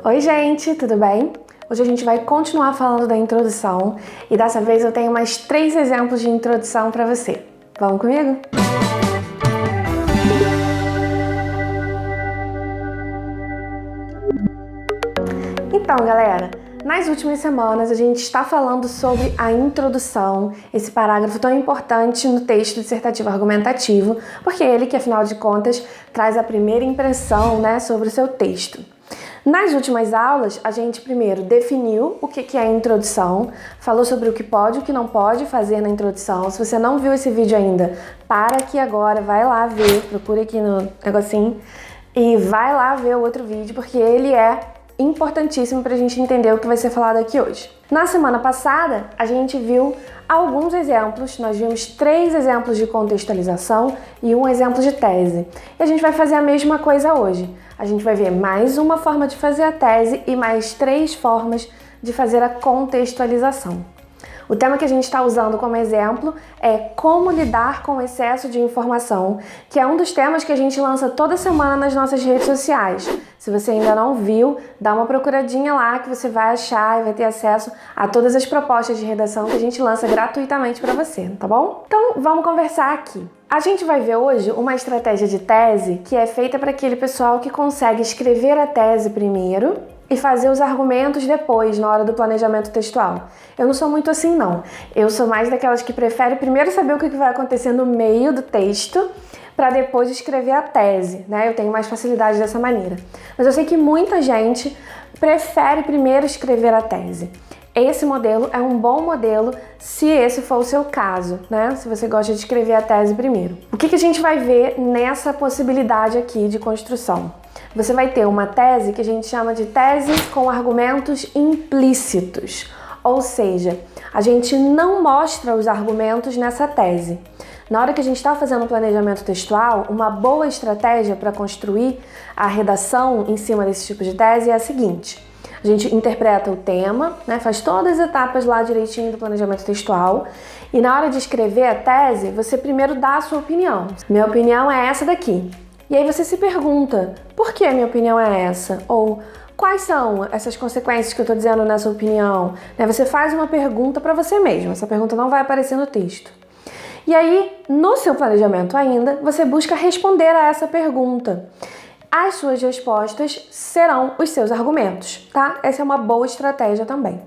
Oi gente, tudo bem? Hoje a gente vai continuar falando da introdução e dessa vez eu tenho mais 3 exemplos de introdução para você. Vamos comigo? Então, galera, nas últimas semanas a gente está falando sobre a introdução, esse parágrafo tão importante no texto dissertativo argumentativo, porque é ele que, afinal de contas, traz a primeira impressão, sobre o seu texto. Nas últimas aulas, a gente primeiro definiu o que é a introdução, falou sobre o que pode e o que não pode fazer na introdução. Se você não viu esse vídeo ainda, para aqui agora, vai lá ver, procura aqui no negocinho e vai lá ver o outro vídeo, porque ele é importantíssimo para a gente entender o que vai ser falado aqui hoje. Na semana passada, a gente viu alguns exemplos, nós vimos 3 exemplos de contextualização e um exemplo de tese. E a gente vai fazer a mesma coisa hoje. A gente vai ver mais uma forma de fazer a tese e mais 3 formas de fazer a contextualização. O tema que a gente está usando como exemplo é como lidar com o excesso de informação, que é um dos temas que a gente lança toda semana nas nossas redes sociais. Se você ainda não viu, dá uma procuradinha lá que você vai achar e vai ter acesso a todas as propostas de redação que a gente lança gratuitamente para você, tá bom? Então vamos conversar aqui. A gente vai ver hoje uma estratégia de tese que é feita para aquele pessoal que consegue escrever a tese primeiro e fazer os argumentos depois, na hora do planejamento textual. Eu não sou muito assim, não. Eu sou mais daquelas que preferem primeiro saber o que vai acontecer no meio do texto para depois escrever a tese, Eu tenho mais facilidade dessa maneira. Mas eu sei que muita gente prefere primeiro escrever a tese. Esse modelo é um bom modelo se esse for o seu caso, Se você gosta de escrever a tese primeiro. O que a gente vai ver nessa possibilidade aqui de construção? Você vai ter uma tese que a gente chama de tese com argumentos implícitos, ou seja, a gente não mostra os argumentos nessa tese. Na hora que a gente está fazendo um planejamento textual, uma boa estratégia para construir a redação em cima desse tipo de tese é a seguinte: a gente interpreta o tema, faz todas as etapas lá direitinho do planejamento textual e na hora de escrever a tese, você primeiro dá a sua opinião. Minha opinião é essa daqui. E aí você se pergunta, por que a minha opinião é essa? Ou quais são essas consequências que eu estou dizendo nessa opinião? Você faz uma pergunta para você mesmo, essa pergunta não vai aparecer no texto. E aí, no seu planejamento ainda, você busca responder a essa pergunta. As suas respostas serão os seus argumentos, tá? Essa é uma boa estratégia também.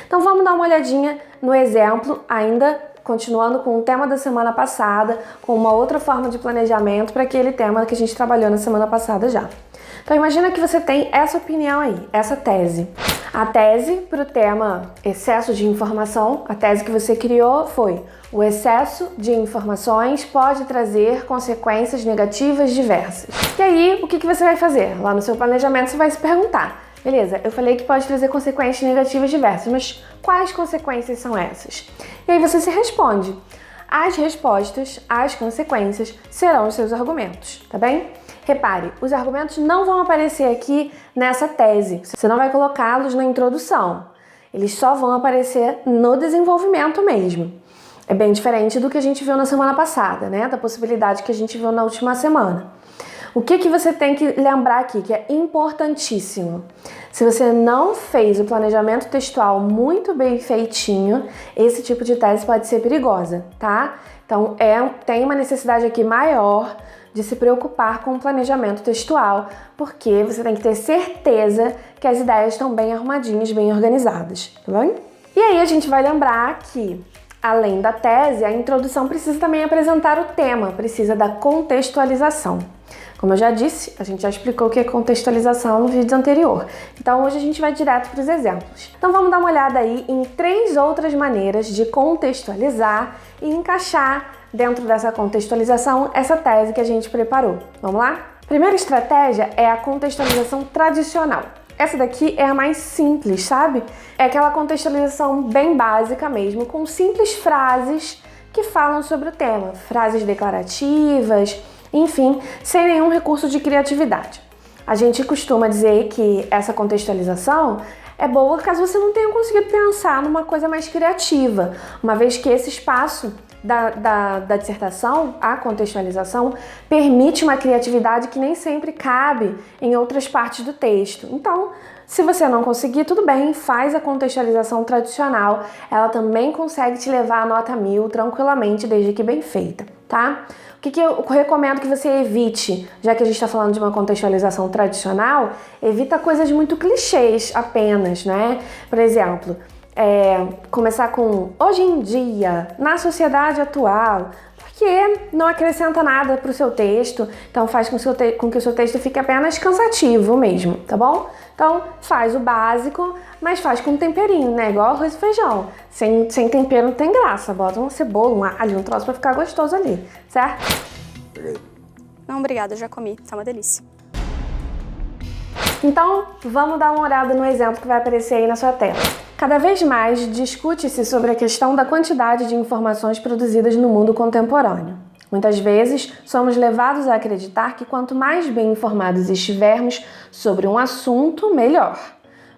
Então vamos dar uma olhadinha no exemplo, ainda continuando com o tema da semana passada, com uma outra forma de planejamento para aquele tema que a gente trabalhou na semana passada já. Então imagina que você tem essa opinião aí, essa tese. A tese para o tema excesso de informação, a tese que você criou foi: o excesso de informações pode trazer consequências negativas diversas. E aí, o que você vai fazer? Lá no seu planejamento você vai se perguntar: beleza, eu falei que pode trazer consequências negativas diversas, mas quais consequências são essas? E aí você se responde. As respostas, as consequências, serão os seus argumentos, tá bem? Repare, os argumentos não vão aparecer aqui nessa tese. Você não vai colocá-los na introdução. Eles só vão aparecer no desenvolvimento mesmo. É bem diferente do que a gente viu na semana passada, Da possibilidade que a gente viu na última semana. O que você tem que lembrar aqui, que é importantíssimo? Se você não fez o planejamento textual muito bem feitinho, esse tipo de tese pode ser perigosa, tá? Então, tem uma necessidade aqui maior de se preocupar com o planejamento textual, porque você tem que ter certeza que as ideias estão bem arrumadinhas, bem organizadas, tá bom? E aí a gente vai lembrar que, além da tese, a introdução precisa também apresentar o tema, precisa da contextualização. Como eu já disse, a gente já explicou o que é contextualização no vídeo anterior. Então hoje a gente vai direto para os exemplos. Então vamos dar uma olhada aí em 3 outras maneiras de contextualizar e encaixar dentro dessa contextualização essa tese que a gente preparou. Vamos lá? Primeira estratégia é a contextualização tradicional. Essa daqui é a mais simples, sabe? É aquela contextualização bem básica mesmo, com simples frases que falam sobre o tema, frases declarativas, enfim, sem nenhum recurso de criatividade. A gente costuma dizer que essa contextualização é boa caso você não tenha conseguido pensar numa coisa mais criativa, uma vez que esse espaço da dissertação, a contextualização, permite uma criatividade que nem sempre cabe em outras partes do texto. Então, se você não conseguir, tudo bem, faz a contextualização tradicional. Ela também consegue te levar a nota 1000 tranquilamente, desde que bem feita, tá? O que eu recomendo que você evite, já que a gente está falando de uma contextualização tradicional, evita coisas muito clichês apenas, né? Por exemplo, começar com hoje em dia, na sociedade atual, porque não acrescenta nada para o seu texto, então faz com que o seu texto fique apenas cansativo mesmo, tá bom? Então faz o básico, mas faz com temperinho, né? Igual arroz e feijão. Sem tempero não tem graça, bota uma cebola, um alho, um troço para ficar gostoso ali, certo? Não, obrigada, já comi, tá uma delícia. Então, vamos dar uma olhada no exemplo que vai aparecer aí na sua tela. Cada vez mais discute-se sobre a questão da quantidade de informações produzidas no mundo contemporâneo. Muitas vezes, somos levados a acreditar que quanto mais bem informados estivermos sobre um assunto, melhor.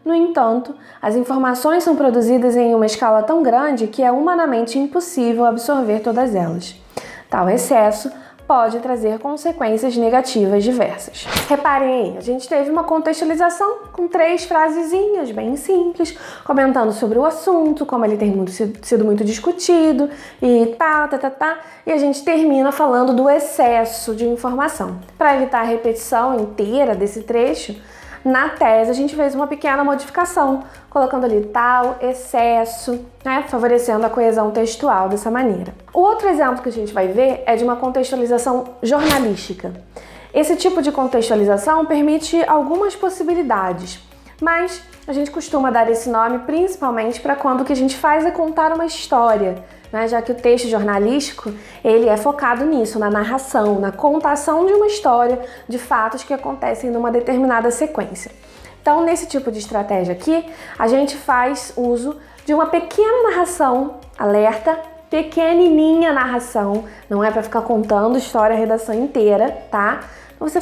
No entanto, as informações são produzidas em uma escala tão grande que é humanamente impossível absorver todas elas. Tal excesso pode trazer consequências negativas diversas. Reparem aí, a gente teve uma contextualização com 3 frasezinhas bem simples, comentando sobre o assunto, como ele tem sido muito discutido e e a gente termina falando do excesso de informação. Para evitar a repetição inteira desse trecho, na tese a gente fez uma pequena modificação, colocando ali tal, excesso, né, favorecendo a coesão textual dessa maneira. O outro exemplo que a gente vai ver é de uma contextualização jornalística. Esse tipo de contextualização permite algumas possibilidades, mas a gente costuma dar esse nome principalmente para quando o que a gente faz é contar uma história, né? Já que o texto jornalístico ele é focado nisso, na narração, na contação de uma história, de fatos que acontecem numa determinada sequência. Então, nesse tipo de estratégia aqui, a gente faz uso de uma pequena narração, alerta, pequenininha narração, não é para ficar contando história, a redação inteira, tá? Você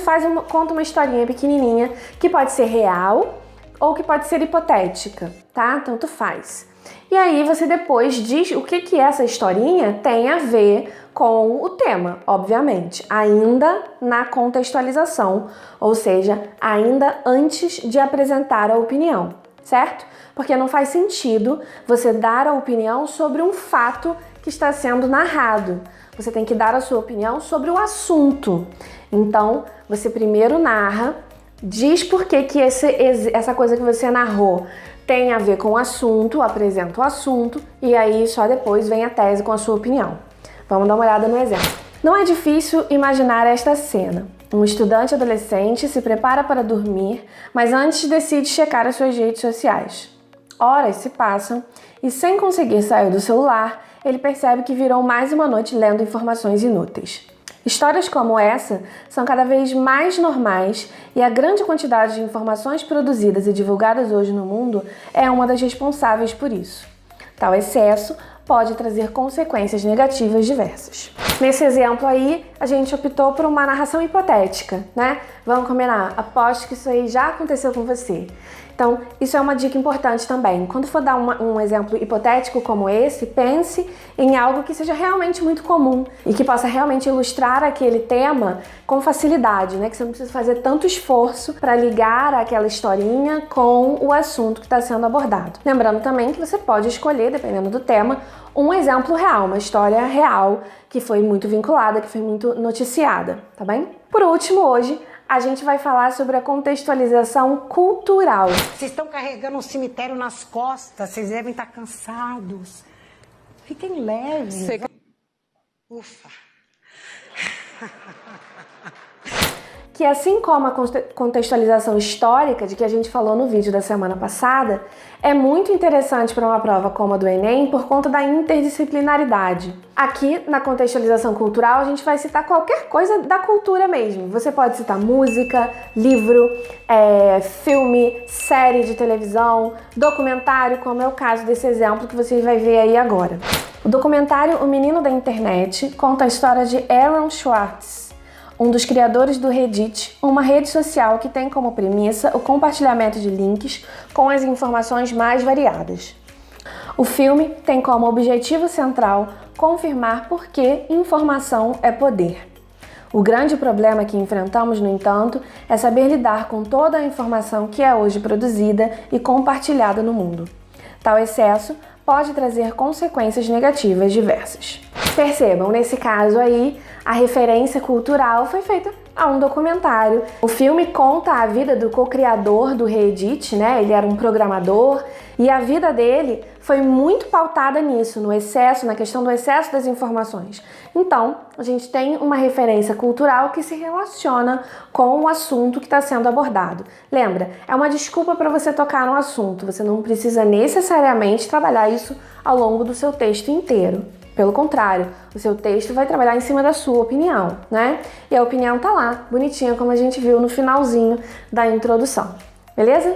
conta uma historinha pequenininha que pode ser real ou que pode ser hipotética, tá? Tanto faz. E aí você depois diz o que essa historinha tem a ver com o tema, obviamente, ainda na contextualização, ou seja, ainda antes de apresentar a opinião, certo? Porque não faz sentido você dar a opinião sobre um fato que está sendo narrado. Você tem que dar a sua opinião sobre o assunto. Então, você primeiro narra, diz por que essa coisa que você narrou tem a ver com o assunto, apresenta o assunto e aí só depois vem a tese com a sua opinião. Vamos dar uma olhada no exemplo. Não é difícil imaginar esta cena. Um estudante adolescente se prepara para dormir, mas antes decide checar as suas redes sociais. Horas se passam e, sem conseguir sair do celular, ele percebe que virou mais uma noite lendo informações inúteis. Histórias como essa são cada vez mais normais e a grande quantidade de informações produzidas e divulgadas hoje no mundo é uma das responsáveis por isso. Tal excesso pode trazer consequências negativas diversas. Nesse exemplo aí, a gente optou por uma narração hipotética, né? Vamos combinar, aposto que isso aí já aconteceu com você. Então, isso é uma dica importante também. Quando for dar um exemplo hipotético como esse, pense em algo que seja realmente muito comum e que possa realmente ilustrar aquele tema com facilidade, né? Que você não precisa fazer tanto esforço para ligar aquela historinha com o assunto que está sendo abordado. Lembrando também que você pode escolher, dependendo do tema, um exemplo real, uma história real que foi muito vinculada, que foi muito noticiada, tá bem? Por último, hoje, a gente vai falar sobre a contextualização cultural. Vocês estão carregando um cemitério nas costas, vocês devem estar cansados. Fiquem leves. Ufa. Que assim como a contextualização histórica, de que a gente falou no vídeo da semana passada, é muito interessante para uma prova como a do Enem por conta da interdisciplinaridade. Aqui, na contextualização cultural, a gente vai citar qualquer coisa da cultura mesmo. Você pode citar música, livro, filme, série de televisão, documentário, como é o caso desse exemplo que você vai ver aí agora. O documentário O Menino da Internet conta a história de Aaron Swartz, um dos criadores do Reddit, uma rede social que tem como premissa o compartilhamento de links com as informações mais variadas. O filme tem como objetivo central confirmar por que informação é poder. O grande problema que enfrentamos, no entanto, é saber lidar com toda a informação que é hoje produzida e compartilhada no mundo. Tal excesso pode trazer consequências negativas diversas. Percebam, nesse caso aí, a referência cultural foi feita a um documentário. O filme conta a vida do co-criador do Reddit, né? Ele era um programador e a vida dele foi muito pautada nisso, no excesso, na questão do excesso das informações. Então, a gente tem uma referência cultural que se relaciona com o assunto que está sendo abordado. Lembra, é uma desculpa para você tocar no assunto, você não precisa necessariamente trabalhar isso ao longo do seu texto inteiro. Pelo contrário, o seu texto vai trabalhar em cima da sua opinião, né? E a opinião tá lá, bonitinha, como a gente viu no finalzinho da introdução. Beleza?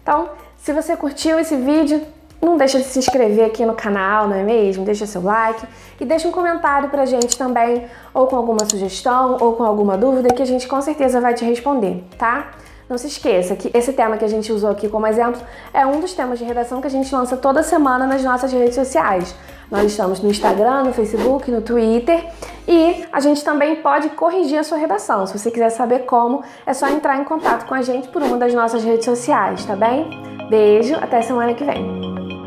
Então, se você curtiu esse vídeo, não deixa de se inscrever aqui no canal, não é mesmo? Deixa seu like e deixa um comentário pra gente também, ou com alguma sugestão, ou com alguma dúvida, que a gente com certeza vai te responder, tá? Não se esqueça que esse tema que a gente usou aqui como exemplo é um dos temas de redação que a gente lança toda semana nas nossas redes sociais. Nós estamos no Instagram, no Facebook, no Twitter e a gente também pode corrigir a sua redação. Se você quiser saber como, é só entrar em contato com a gente por uma das nossas redes sociais, tá bem? Beijo, até semana que vem!